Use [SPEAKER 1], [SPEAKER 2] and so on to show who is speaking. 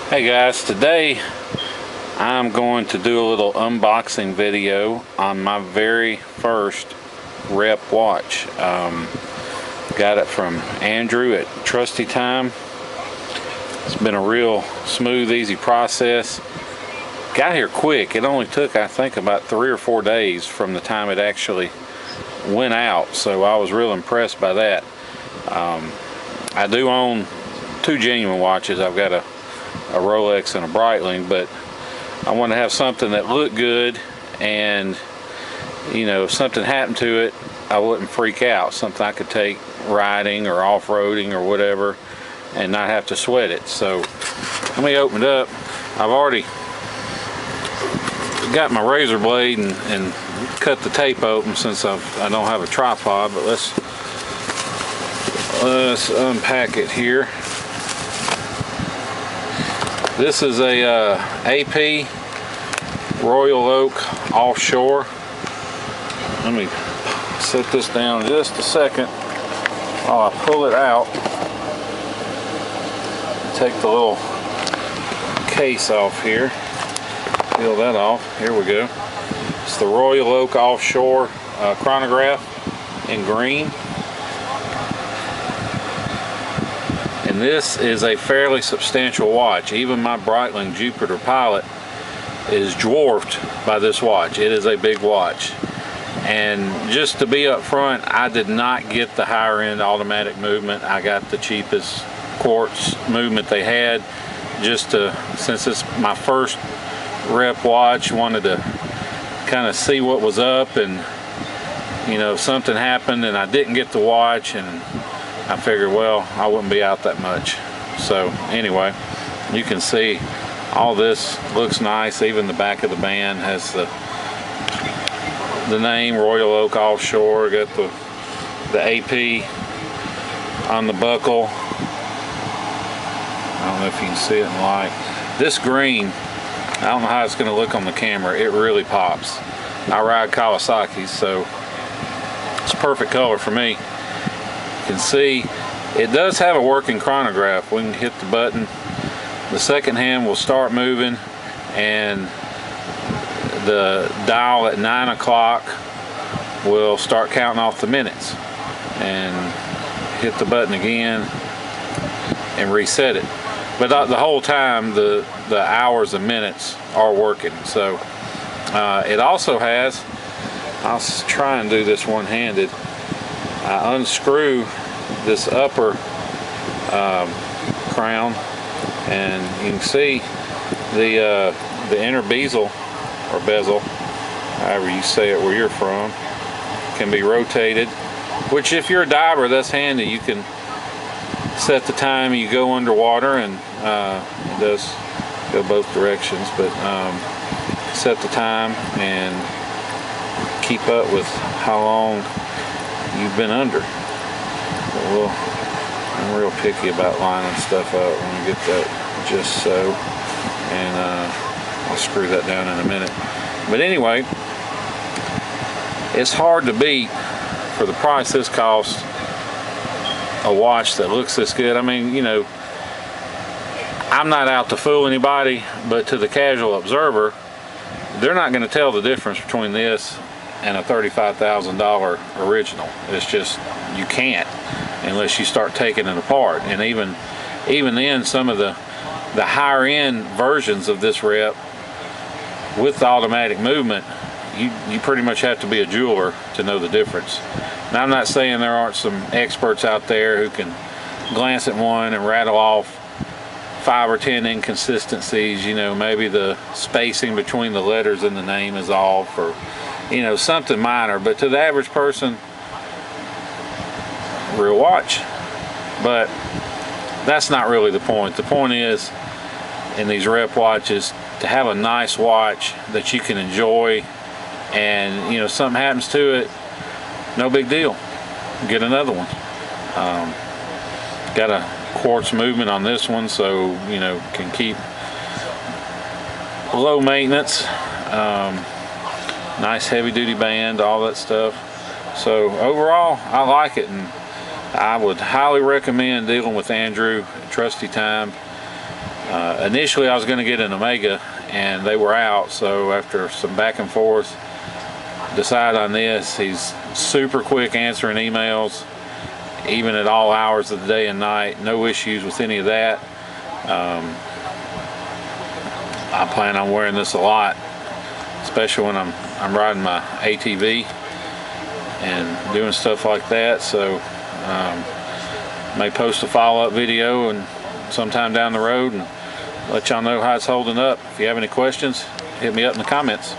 [SPEAKER 1] Hey guys, today I'm going to do a little unboxing video on my very first rep watch. Got it from Andrew at Trusty Time. It's been a real smooth, easy process. Got here quick. It only took, I think, about 3 or 4 days from the time it actually went out, so I was real impressed by that. I do own 2 genuine watches. I've got a Rolex and a Breitling, but I want to have something that looked good, and you know, if something happened to it, I wouldn't freak out. Something I could take riding or off-roading or whatever and not have to sweat it. So let me open it up. I've already got my razor blade and cut the tape open since I don't have a tripod, but let's unpack it here. This is a AP Royal Oak Offshore. Let me set this down just a second while I pull it out. Take the little case off here. Peel that off. Here we go. It's the Royal Oak Offshore chronograph in green. And this is a fairly substantial watch. Even my Breitling Jupiter Pilot is dwarfed by this watch. It is a big watch. And just to be up front, I did not get the higher end automatic movement. I got the cheapest quartz movement they had, just to, since it's my first rep watch, wanted to kind of see what was up, and you know, if something happened and I didn't get the watch, and I figured, well, I wouldn't be out that much. So anyway, you can see all this looks nice. Even the back of the band has the name Royal Oak Offshore. Got the AP on the buckle. I don't know if you can see it in the light. This green, I don't know how it's going to look on the camera. It really pops. I ride Kawasaki's, so it's a perfect color for me. You can see it does have a working chronograph. We can hit the button, the second hand will start moving, and the dial at 9 o'clock will start counting off the minutes, and hit the button again and reset it. But the whole time the hours and minutes are working. So it also has, I'll try and do this one-handed. I unscrew this upper crown, and you can see the inner bezel or bezel, however you say it where you're from, can be rotated, which if you're a diver, that's handy. You can set the time you go underwater, and it does go both directions, but set the time and keep up with how long you've been under. But I'm real picky about lining stuff up. When I get that just so, and I'll screw that down in a minute. But anyway, it's hard to beat, for the price this costs, a watch that looks this good. I mean, you know, I'm not out to fool anybody, but to the casual observer, they're not going to tell the difference between this and a $35,000 original. It's just, you can't unless you start taking it apart. And even then, some of the higher end versions of this rep with the automatic movement, you pretty much have to be a jeweler to know the difference. Now, I'm not saying there aren't some experts out there who can glance at one and rattle off 5 or 10 inconsistencies. You know, maybe the spacing between the letters in the name is off, or you know, something minor. But to the average person, real watch. But that's not really the point. The point is, in these rep watches, to have a nice watch that you can enjoy, and you know, something happens to it, no big deal, get another one. Got a quartz movement on this one, so you know, can keep low maintenance. Nice heavy duty band, all that stuff. So overall, I like it, and I would highly recommend dealing with Andrew at Trusty Time. Initially I was going to get an Omega and they were out, so after some back and forth decided on this. He's super quick answering emails, even at all hours of the day and night. No issues with any of that. I plan on wearing this a lot, especially when I'm riding my ATV and doing stuff like that. So may post a follow-up video and sometime down the road and let y'all know how it's holding up. If you have any questions, hit me up in the comments.